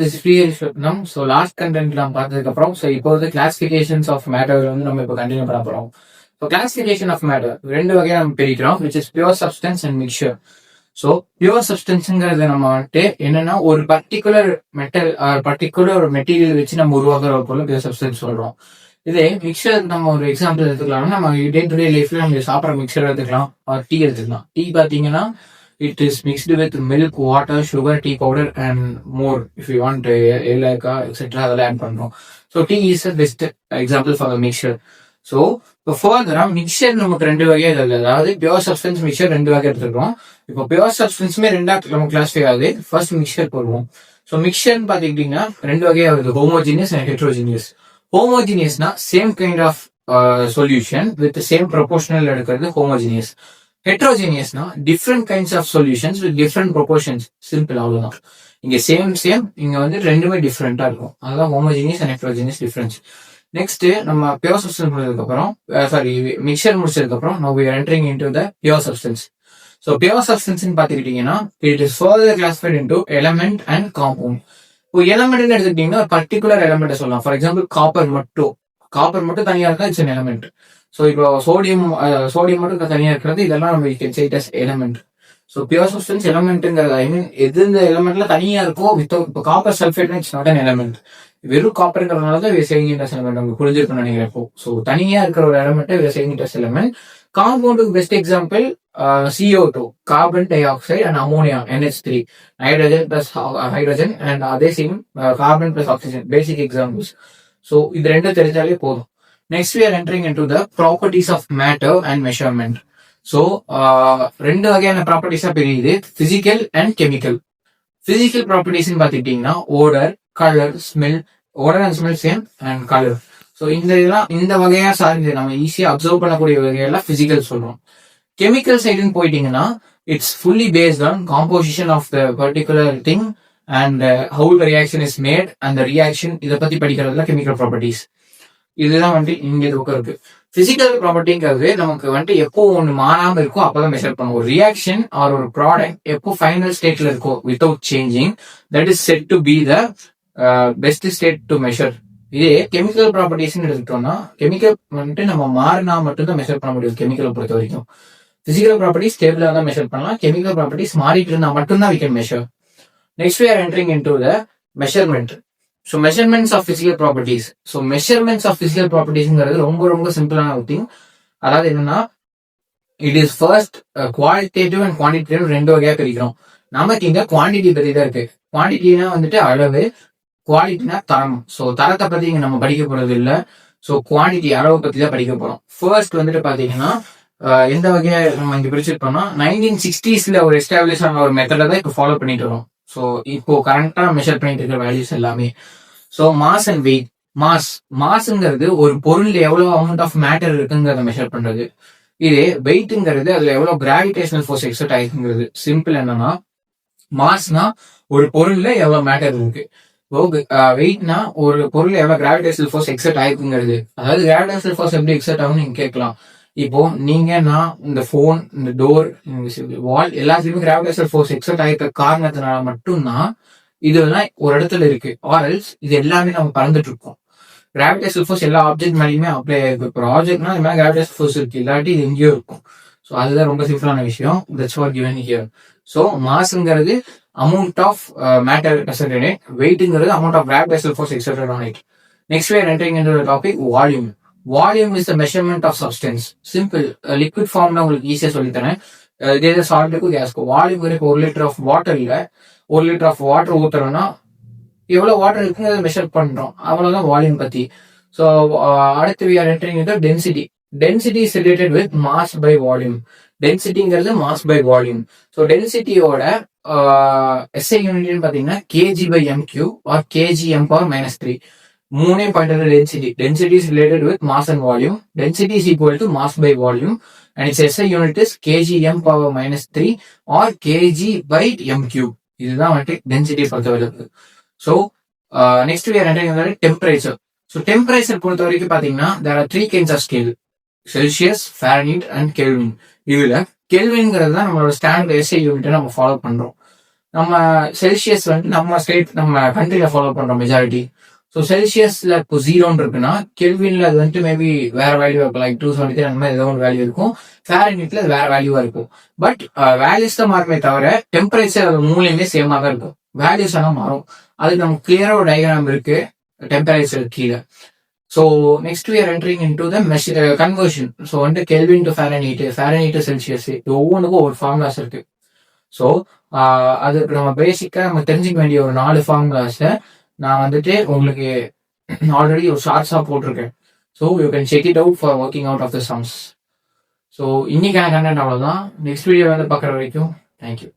This free so last content நாம் பார்த்ததுக்கு அப்புறம் ஸோ இப்போ வந்து கிளாசிஃபிகேஷன்ஸ் ஆஃப் மேட்டர் வந்து நம்ம இப்போ கண்டினியூ பண்ண போறோம். ஸோ கிளாசிஃபிகேஷன் ஆஃப் மேட்டர் ரெண்டு வகையா நம்ம பிரிக்கிறோம், which is pure substance and mixture. So pure சப்ஸ்டன்ஸுங்கிறது நம்ம வந்துட்டு என்னன்னா ஒரு பர்டிகுலர் பர்டிகுலர் ஒரு மெட்டீரியல் வச்சு நம்ம உருவாக்குற பொருள் பியூர் சப்ஸ்டன்ஸ் சொல்றோம். இதே மிக்சர் நம்ம ஒரு எக்ஸாம்பிள் எடுத்துக்கலாம், நம்ம டே டு டே லைஃப்ல நம்ம சாப்பிட்ற மிக்சர் எடுத்துக்கலாம், டீ எடுத்துக்கலாம். டீ பார்த்தீங்கன்னா it is mixed with milk, water, sugar, tea powder and more if you want ஏலக்கா etc. அதெல்லாம் ஆட் பண்றோம். So tea is the best example for mixture. So இப்போ ஃபர்தரா மிக்சர் நமக்கு ரெண்டு வகையா இருக்குது, அதாவது பியூர் சப்ஸ்டன்ஸ் மிக்சர் ரெண்டு வகை எடுத்துருக்கோம். இப்போ பியூர் சப்ஸ்டன்ஸுமே ரெண்டா நம்ம கிளாஸிஃபை ஆகுது. ஃபர்ஸ்ட் மிக்சர் போடுவோம். ஸோ மிக்சர்னு பார்த்துக்கிட்டீங்கன்னா ரெண்டு வகையா வருது, ஹோமோஜினியஸ் அண்ட் ஹெட்ரோஜினியஸ். ஹோமோஜினியஸ்னா same kind of solution with same proportional எடுக்கிறது ஹோமோஜினியஸ். ஹெட்ரோஜினியஸ்னா different kinds of solutions with different proportions. Simple, அவ்வளவுதான். இங்க சேம் இங்க வந்து ரெண்டுமே டிஃப்ரெண்டா இருக்கும். அதுதான் homogeneous and heterogeneous difference. Next நம்ம பியூர் சப்ஸ்டன்ஸ் முடிச்சதுக்கு அப்புறம் மிக்சர் முடிச்சதுக்கு அப்புறம் now we are entering into the pure substance. So pure substance பாத்துக்கிட்டீங்கன்னா it is further classified into element and compound. இப்போ எலமெண்ட் எடுத்துக்கிட்டீங்கன்னா ஒரு பர்டிகுலர் எலமெண்ட் சொல்லலாம். ஃபார் எக்ஸாம்பிள் காப்பர் மட்டும் தனியா இருக்கா, இட்ஸ் an element. ஸோ இப்போ சோடியம் மட்டும் தனியா இருக்கிறது, இதெல்லாம் நம்ம can say it as element. So pure substance எலமெண்ட்ங்கிறது ஐ மீன் எது இந்த எலமெண்ட்ல தனியா இருக்கோ வித்தவுட். இப்போ copper sulphate it's not an element, வெறும் காப்பர்ங்கிறதுனால தான் சேயிங் இட் அஸ் எலமெண்ட். உங்களுக்கு புரிஞ்சிருக்கும்னு நினைக்கிறேன். இப்போ ஸோ தனியா இருக்கிற ஒரு element saying it as element. காம்பவுண்டுக்கு best example CO2, carbon dioxide and ammonia NH3, nitrogen plus hydrogen and அதே same carbon plus oxygen, basic examples. So இது ரெண்டும் தெரிஞ்சாலே போதும். Next we are entering into the properties of matter and measurement. So ரெண்டு வகையான ப்ராப்பர்ட்டிஸா பிரியுது, physical and chemical. Physical properties பாத்துக்கிட்டீங்கன்னா odour, colour, smell. Odour and smell same and colour. So இந்த வகையா சார்ந்து நம்ம ஈஸியா அப்சர்வ் பண்ணக்கூடிய வகையெல்லாம் பிசிக்கல் சொல்றோம். கெமிக்கல் சைடுன்னு போயிட்டீங்கன்னா it's fully based on composition of the particular thing and how the reaction is made and reaction. இதை பத்தி படிக்கிறதுல கெமிக்கல் ப்ராப்பர்ட்டிஸ். இதுதான் வந்துட்டு இங்க இதுக்கு இருக்கு. பிசிக்கல் ப்ராப்பர்ட்டிங்கிறது நமக்கு வந்துட்டு எப்போ ஒண்ணு மாறாம இருக்கோ அப்பதான் மெஷர் பண்ணுவோம். ஒரு ரியாக்ஷன் ஆர் ஒரு ப்ராடக்ட் எப்போ ஃபைனல் ஸ்டேட்ல இருக்கோ without changing, that is set to be the best state to measure. இதே கெமிக்கல் ப்ராப்பர்ட்டிஸ் எடுத்துட்டோம்னா கெமிக்கல் வந்துட்டு நம்ம மாறினா மட்டும்தான் மெஷர் பண்ண முடியும். கெமிக்கலை பொறுத்த வரைக்கும் பிசிக்கல் ப்ராப்பர்ட்டிஸ் ஸ்டேபிளா தான் மெஷர் பண்ணலாம். கெமிக்கல் ப்ராப்பர்ட்டிஸ் மாறிட்டு இருந்தா மட்டும்தான் we can measure. Next we are entering into the measurement. So measurements of physical properties. So measurements of physical ப்ராப்பர்ட்டிஸ்ங்கிறது ரொம்ப சிம்பிளான ஒரு திங். அதாவது என்னன்னா it is first qualitative and quantitative ரெண்டு வகையா பிரிக்கிறோம். நமக்கு இங்க குவான்டிட்டி பத்தி தான் இருக்கு. குவான்டிட்டினா வந்துட்டு அளவு, குவாலிட்டினா தரம். ஸோ தரத்தை பத்தி இங்க நம்ம படிக்க போறது இல்லை. ஸோ குவான்டிட்டி அளவை பத்தி தான் படிக்க போறோம். ஃபர்ஸ்ட் வந்துட்டு பாத்தீங்கன்னா எந்த வகையா நம்ம இங்க பிரிச்சிருப்போம்னா 1960s ஒரு எஸ்டாப்ளிஷ் ஆன ஒரு மெத்தடை தான் இப்போ ஃபாலோ பண்ணிட்டு வரோம். ஸோ இப்போ கரண்டா மெஷர் பண்ணிட்டு இருக்கிற வேல்யூஸ் எல்லாமே. So mass and weight. மாஸ்ங்கிறது ஒரு பொருள் எவ்வளவு அமௌண்ட் ஆஃப் மேட்டர் இருக்குங்கிறத மெஷர் பண்றது. இதே வெயிட்ங்கிறது அதுல எவ்வளவு கிராவிடேஷனல் ஃபோர்ஸ் எக்ஸர்ட் ஆயிருக்குங்கிறது. சிம்பிள் என்னன்னா மாஸ்னா ஒரு பொருள்ல எவ்வளவு மேட்டர் இருக்கு, வெயிட்னா ஒரு பொருள் எவ்வளவு கிராவிடேஷனல் ஃபோர்ஸ் எக்ஸர்ட் ஆயிருக்குங்கிறது. அதாவது கிராவிடேஷனல் ஃபோர்ஸ் எப்படி எக்ஸர்ட் ஆகும்னு நீங்க கேட்கலாம். இப்போ நீங்க நான் இந்த போன், இந்த டோர், வால் எல்லாத்துலயுமே கிராவிடேஷனல் ஃபோர்ஸ் எக்ஸர்ட் ஆயிருக்க காரணத்தினால மட்டும்தான் இதெல்லாம் ஒரு இடத்துல இருக்கு. ஆர்எல்ஸ் இது எல்லாமே நம்ம பறந்துட்டு இருக்கோம். கிராவிடேஷனல் ஃபோர்ஸ் எல்லா ஆப்ஜெக்ட் மேலேயுமே அப்ளை ஆயிருக்கு. இப்போ ஆப்ஜெக்ட்னா இது மேலே கிராவிடேஷனல் ஃபோர்ஸ் இருக்கு, இல்லாட்டி இது எங்கேயோ இருக்கும். ஸோ அதுதான் ரொம்ப சிம்பிளான விஷயம். That's what given here. So மாஸ்ங்கிறது amount of matter exerted in it, வெயிட்ங்கிறது amount of gravitational force exerted on it. Next we are entering into the topic volume. Volume is the measurement of substance. Simple, liquid ஃபார்ம்ல உங்களுக்கு ஈஸியா சொல்லித்தரேன். இதே சால்ட்டுக்கும் கேஸ்க்கும் volume இருக்கு. 1 litre of வாட்டர்ல 1 litre of water ஊத்துறோம்னா எவ்வளவு water இருக்குன்னு அதை மெஷர் பண்றோம். அவ்வளவுதான் வால்யூம் பத்தி. ஸோ அடுத்து we are entering into density. Density is related with mass by volume. டென்சிட்டிங்கிறது மாஸ் பை வால்யூம். ஸோ டென்சிட்டியோட SI யூனிட்னு பாத்தீங்கன்னா kg/m³ or kg m⁻³ மூணே point density. Density is related with mass and volume. Density is equal to mass by volume and its SI unit is kg m⁻³ or kg/m³. இதுதான் வந்துட்டு density பொறுத்தவரைக்கு. So next we are entering into temperature. So temperature பொறுத்த வரைக்கும் பாத்தீங்கன்னா there are 3 kinds of scale: Celsius, Fahrenheit and Kelvin. இதுல கெல்வின்ங்கிறது தான் நம்மளோட standard SI யூனிட்டை நம்ம ஃபாலோ பண்றோம். நம்ம செல்சியஸ் வந்து நம்ம ஸ்டேட் நம்ம கண்ட்ரில ஃபாலோ பண்ற மெஜாரிட்டி. ஸோ செல்சியஸ்ல இப்போ 0 இருக்குன்னா கெல்வின்ல அது வந்துட்டு மேபி வேற வேல்யூ இருக்கும், லைக் 273 அந்த மாதிரி ஏதோ ஒரு வேல்யூ இருக்கும். ஃபாரன்ஹீட்ல அது வேற வேல்யூவா இருக்கும். பட் வேல்யூஸ் தான் மாறுமே தவிர டெம்பரேச்சர் அது மூலையுமே சேமா தான் இருக்கும். வேல்யூஸ் ஆனால் மாறும். அதுக்கு நமக்கு கிளியரா ஒரு டயக்ராம் இருக்கு டெம்பரேச்சர் கீழே. So next we are entering into the conversion. So வந்து Kelvin to Fahrenheit, Fahrenheit to Celsius, இது ஒவ்வொன்றுக்கும் ஒரு ஃபார்முலாஸ் இருக்கு. ஸோ அது நம்ம பேசிக்கா நம்ம தெரிஞ்சுக்க வேண்டிய ஒரு 4 ஃபார்முலாஸை நான் வந்துட்டு உங்களுக்கு ஆல்ரெடி ஒரு ஷார்ட்ஸா போட்டிருக்கேன். So you can check it out for working out of the sums. So இன்னைக்கான கண்டென்ட் அவ்வளோதான். நெக்ஸ்ட் வீடியோ வந்து பார்க்குற வரைக்கும் தேங்க்யூ.